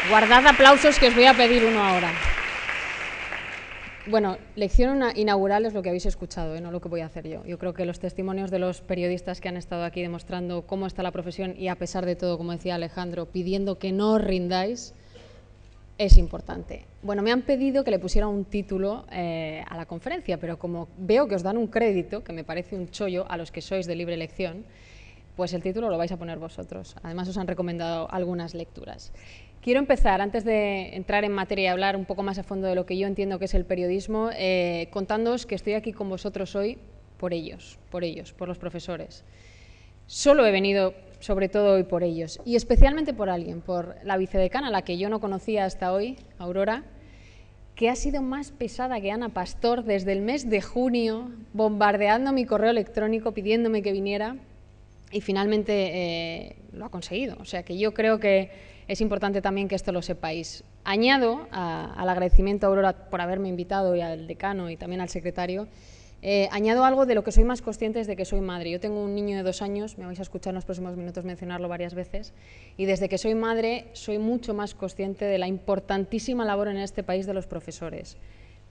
Guardad aplausos, que os voy a pedir uno ahora. Bueno, lección inaugural es lo que habéis escuchado, no lo que voy a hacer yo. Yo creo que los testimonios de los periodistas que han estado aquí demostrando cómo está la profesión y, a pesar de todo, como decía Alejandro, pidiendo que no os rindáis, es importante. Bueno, me han pedido que le pusiera un título a la conferencia, pero como veo que os dan un crédito, que me parece un chollo a los que sois de libre elección, pues el título lo vais a poner vosotros. Además, os han recomendado algunas lecturas. Quiero empezar, antes de entrar en materia y hablar un poco más a fondo de lo que yo entiendo que es el periodismo, contándoos que estoy aquí con vosotros hoy por ellos, por los profesores. Solo he venido, sobre todo hoy, por ellos, y especialmente por alguien, por la vicedecana, a la que yo no conocía hasta hoy, Aurora, que ha sido más pesada que Ana Pastor desde el mes de junio, bombardeando mi correo electrónico, pidiéndome que viniera, y finalmente lo ha conseguido. O sea que yo creo que es importante también que esto lo sepáis. Añado al agradecimiento a Aurora por haberme invitado, y al decano y también al secretario, añado algo de lo que soy más consciente desde que soy madre. Yo tengo un niño de 2 años, me vais a escuchar en los próximos minutos mencionarlo varias veces, y desde que soy madre soy mucho más consciente de la importantísima labor en este país de los profesores.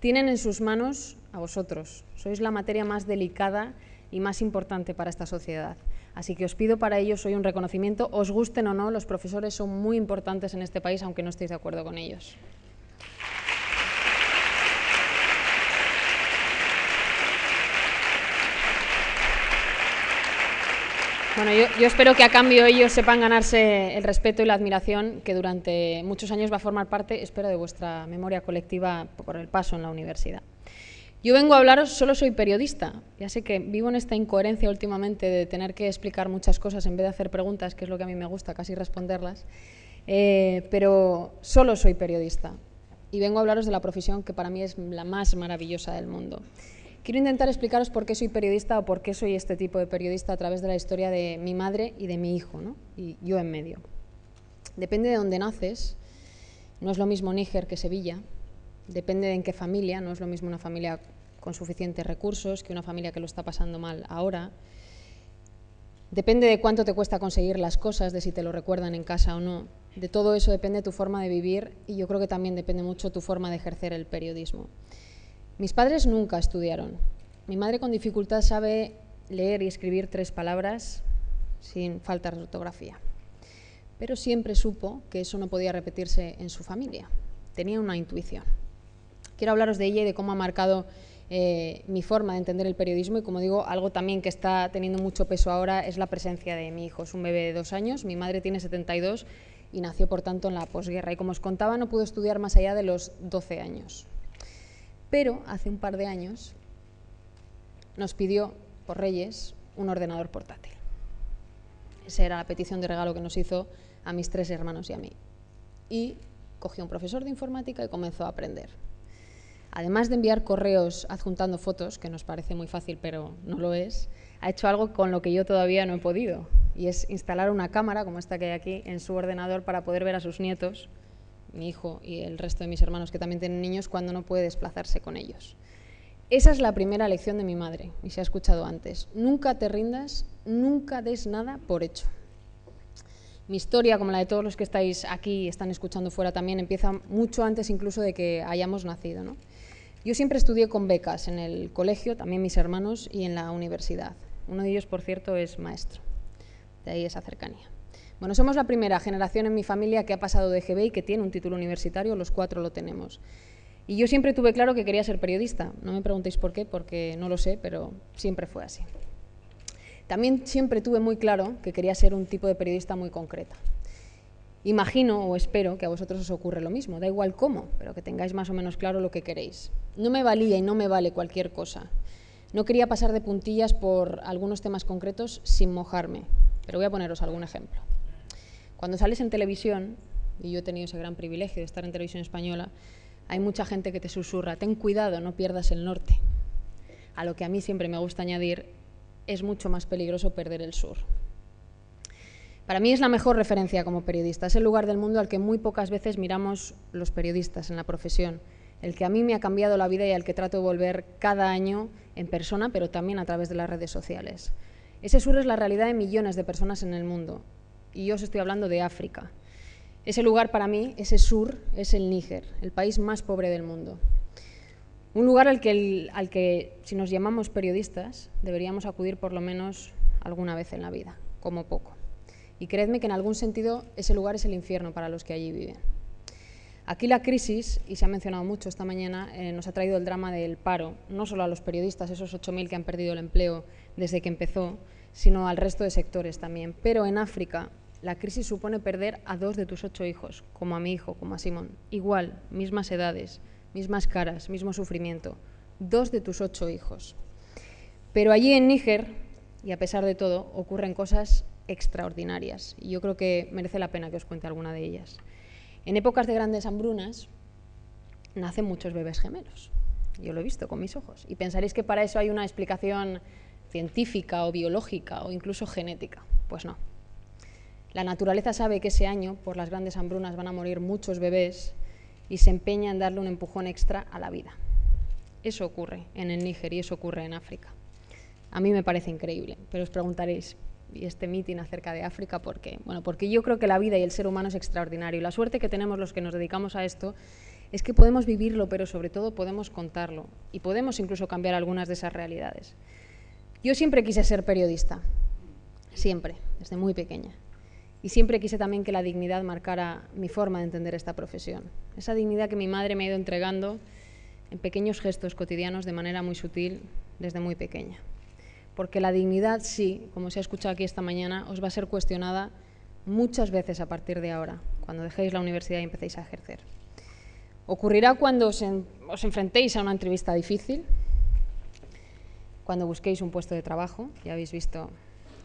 Tienen en sus manos a vosotros, sois la materia más delicada y más importante para esta sociedad. Así que os pido para ellos hoy un reconocimiento, os gusten o no, los profesores son muy importantes en este país, aunque no estéis de acuerdo con ellos. Bueno, yo espero que a cambio ellos sepan ganarse el respeto y la admiración que durante muchos años va a formar parte, espero, de vuestra memoria colectiva por el paso en la universidad. Yo vengo a hablaros, solo soy periodista, ya sé que vivo en esta incoherencia últimamente de tener que explicar muchas cosas en vez de hacer preguntas, que es lo que a mí me gusta, casi responderlas, pero solo soy periodista y vengo a hablaros de la profesión que para mí es la más maravillosa del mundo. Quiero intentar explicaros por qué soy periodista o por qué soy este tipo de periodista a través de la historia de mi madre y de mi hijo, ¿no? Y yo en medio. Depende de dónde naces, no es lo mismo Níger que Sevilla. Depende de en qué familia, no es lo mismo una familia con suficientes recursos que una familia que lo está pasando mal ahora. Depende de cuánto te cuesta conseguir las cosas, de si te lo recuerdan en casa o no. De todo eso depende tu forma de vivir, y yo creo que también depende mucho tu forma de ejercer el periodismo. Mis padres nunca estudiaron. Mi madre con dificultad sabe leer y escribir 3 palabras sin falta de ortografía. Pero siempre supo que eso no podía repetirse en su familia. Tenía una intuición. Quiero hablaros de ella y de cómo ha marcado mi forma de entender el periodismo, y, como digo, algo también que está teniendo mucho peso ahora es la presencia de mi hijo. Es un bebé de 2 años, mi madre tiene 72 y nació, por tanto, en la posguerra, y, como os contaba, no pudo estudiar más allá de los 12 años. Pero hace un par de años nos pidió, por Reyes, un ordenador portátil. Esa era la petición de regalo que nos hizo a mis 3 hermanos y a mí. Y cogió un profesor de informática y comenzó a aprender. Además de enviar correos adjuntando fotos, que nos parece muy fácil pero no lo es, ha hecho algo con lo que yo todavía no he podido, y es instalar una cámara, como esta que hay aquí, en su ordenador para poder ver a sus nietos, mi hijo y el resto de mis hermanos que también tienen niños, cuando no puede desplazarse con ellos. Esa es la primera lección de mi madre, y se ha escuchado antes. Nunca te rindas, nunca des nada por hecho. Mi historia, como la de todos los que estáis aquí y están escuchando fuera también, empieza mucho antes incluso de que hayamos nacido, ¿no? Yo siempre estudié con becas en el colegio, también mis hermanos, y en la universidad. Uno de ellos, por cierto, es maestro. De ahí esa cercanía. Bueno, somos la primera generación en mi familia que ha pasado de EGB y que tiene un título universitario, los 4 lo tenemos. Y yo siempre tuve claro que quería ser periodista. No me preguntéis por qué, porque no lo sé, pero siempre fue así. También siempre tuve muy claro que quería ser un tipo de periodista muy concreta. Imagino o espero que a vosotros os ocurre lo mismo, da igual cómo, pero que tengáis más o menos claro lo que queréis. No me valía y no me vale cualquier cosa. No quería pasar de puntillas por algunos temas concretos sin mojarme, pero voy a poneros algún ejemplo. Cuando sales en televisión, y yo he tenido ese gran privilegio de estar en televisión española, hay mucha gente que te susurra, ten cuidado, no pierdas el norte. A lo que a mí siempre me gusta añadir, es mucho más peligroso perder el sur. Para mí es la mejor referencia como periodista, es el lugar del mundo al que muy pocas veces miramos los periodistas en la profesión, el que a mí me ha cambiado la vida y al que trato de volver cada año en persona, pero también a través de las redes sociales. Ese sur es la realidad de millones de personas en el mundo, y yo os estoy hablando de África. Ese lugar para mí, ese sur, es el Níger, el país más pobre del mundo. Un lugar al que, si nos llamamos periodistas, deberíamos acudir por lo menos alguna vez en la vida, como poco. Y creedme que en algún sentido ese lugar es el infierno para los que allí viven. Aquí la crisis, y se ha mencionado mucho esta mañana, nos ha traído el drama del paro, no solo a los periodistas, esos 8.000 que han perdido el empleo desde que empezó, sino al resto de sectores también. Pero en África la crisis supone perder a 2 de tus 8 hijos, como a mi hijo, como a Simón. Igual, mismas edades, mismas caras, mismo sufrimiento. 2 de tus 8 hijos. Pero allí en Níger, y a pesar de todo, ocurren cosas extraordinarias. Y yo creo que merece la pena que os cuente alguna de ellas. En épocas de grandes hambrunas nacen muchos bebés gemelos. Yo lo he visto con mis ojos. Y pensaréis que para eso hay una explicación científica o biológica o incluso genética. Pues no. La naturaleza sabe que ese año, por las grandes hambrunas, van a morir muchos bebés y se empeña en darle un empujón extra a la vida. Eso ocurre en el Níger y eso ocurre en África. A mí me parece increíble, pero os preguntaréis, ¿y este mitin acerca de África por qué? Bueno, porque yo creo que la vida y el ser humano es extraordinario. Y la suerte que tenemos los que nos dedicamos a esto es que podemos vivirlo, pero sobre todo podemos contarlo y podemos incluso cambiar algunas de esas realidades. Yo siempre quise ser periodista, siempre, desde muy pequeña. Y siempre quise también que la dignidad marcara mi forma de entender esta profesión. Esa dignidad que mi madre me ha ido entregando en pequeños gestos cotidianos de manera muy sutil desde muy pequeña. Porque la dignidad, sí, como se ha escuchado aquí esta mañana, os va a ser cuestionada muchas veces a partir de ahora, cuando dejéis la universidad y empecéis a ejercer. Ocurrirá cuando os enfrentéis a una entrevista difícil, cuando busquéis un puesto de trabajo, ya habéis visto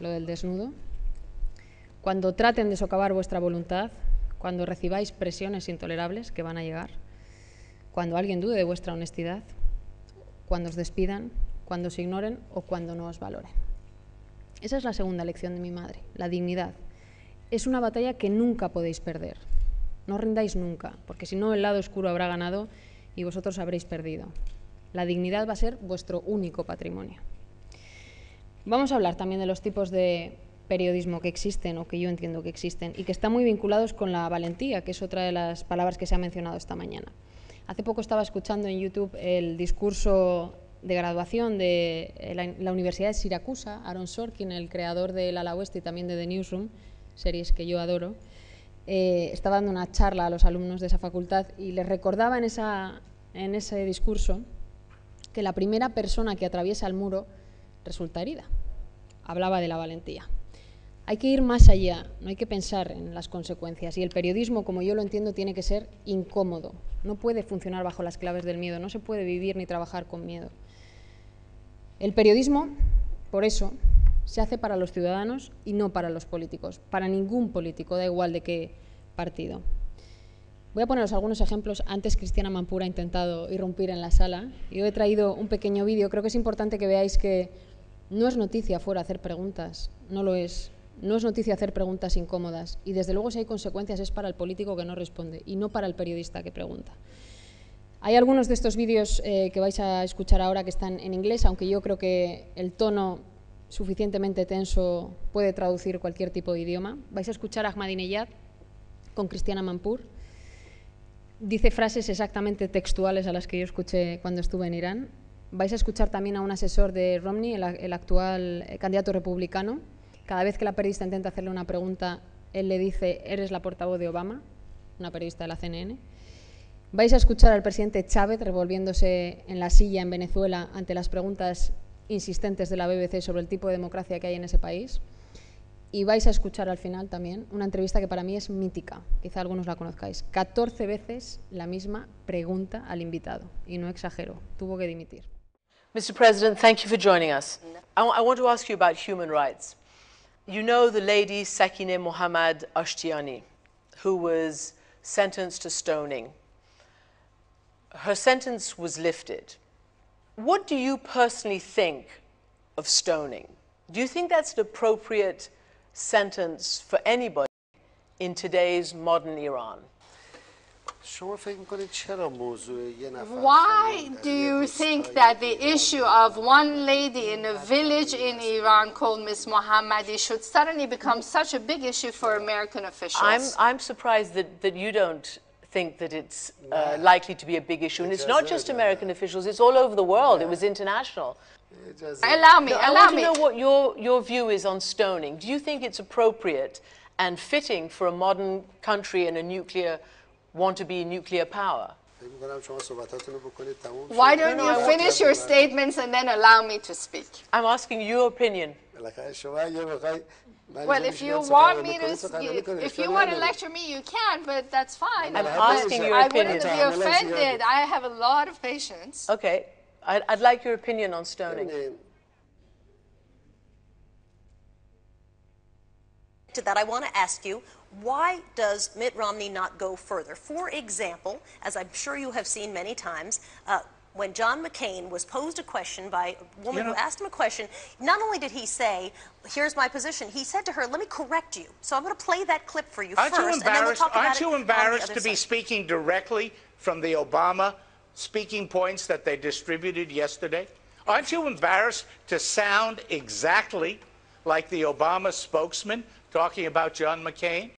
lo del desnudo, cuando traten de socavar vuestra voluntad, cuando recibáis presiones intolerables que van a llegar, cuando alguien dude de vuestra honestidad, cuando os despidan, cuando os ignoren o cuando no os valoren. Esa es la segunda lección de mi madre, la dignidad. Es una batalla que nunca podéis perder. No os rindáis nunca, porque si no el lado oscuro habrá ganado y vosotros habréis perdido. La dignidad va a ser vuestro único patrimonio. Vamos a hablar también de los tipos de periodismo que existen o que yo entiendo que existen y que están muy vinculados con la valentía, que es otra de las palabras que se ha mencionado esta mañana. Hace poco estaba escuchando en YouTube el discurso de graduación de la Universidad de Siracusa, Aaron Sorkin, el creador del Ala Oeste y también de The Newsroom, series que yo adoro, estaba dando una charla a los alumnos de esa facultad y les recordaba en ese discurso que la primera persona que atraviesa el muro resulta herida. Hablaba de la valentía. Hay que ir más allá, no hay que pensar en las consecuencias. Y el periodismo, como yo lo entiendo, tiene que ser incómodo. No puede funcionar bajo las claves del miedo, no se puede vivir ni trabajar con miedo. El periodismo, por eso, se hace para los ciudadanos y no para los políticos. Para ningún político, da igual de qué partido. Voy a poneros algunos ejemplos. Antes Cristiana Mampur ha intentado irrumpir en la sala. Yo he traído un pequeño vídeo. Creo que es importante que veáis que no es noticia fuera hacer preguntas, no lo es. No es noticia hacer preguntas incómodas y desde luego si hay consecuencias es para el político que no responde y no para el periodista que pregunta. Hay algunos de estos vídeos que vais a escuchar ahora que están en inglés, aunque yo creo que el tono suficientemente tenso puede traducir cualquier tipo de idioma. Vais a escuchar a Ahmadinejad con Cristiana Mampur. Dice frases exactamente textuales a las que yo escuché cuando estuve en Irán. Vais a escuchar también a un asesor de Romney, el actual candidato republicano. Cada vez que la periodista intenta hacerle una pregunta, él le dice, eres la portavoz de Obama, una periodista de la CNN. Vais a escuchar al presidente Chávez revolviéndose en la silla en Venezuela ante las preguntas insistentes de la BBC sobre el tipo de democracia que hay en ese país. Y vais a escuchar al final también una entrevista que para mí es mítica, quizá algunos la conozcáis. 14 veces la misma pregunta al invitado, y no exagero, tuvo que dimitir. Mr. President, thank you for joining us. I want to ask you about human rights. You know the lady Sakineh Mohammad Ashtiani, who was sentenced to stoning. Her sentence was lifted. What do you personally think of stoning? Do you think that's an appropriate sentence for anybody in today's modern Iran? Why do you think that the issue of one lady in a village in Iran called Miss Mohammadi should suddenly become such a big issue for American officials? I'm surprised that you don't think that it's likely to be a big issue. And it's not just American officials, it's all over the world. It was international. Allow me. I want to know what your view is on stoning. Do you think it's appropriate and fitting for a modern country and a want-to-be nuclear power? Why don't you finish your statements and then allow me to speak? I'm asking your opinion. Well, if you want me to, if you want to lecture me, you can, but that's fine. I'm asking your opinion. I wouldn't be offended. I have a lot of patience. Okay, I'd like your opinion on stoning. To that, I want to ask you, why does Mitt Romney not go further? For example, as I'm sure you have seen many times, when John McCain was posed a question by a woman who asked him a question, not only did he say, here's my position, he said to her, let me correct you. So I'm going to play that clip for you first, and then we'll talk about Aren't you embarrassed to be side. speaking directly from the Obama speaking points that they distributed yesterday? Aren't you embarrassed to sound exactly like the Obama spokesman talking about John McCain?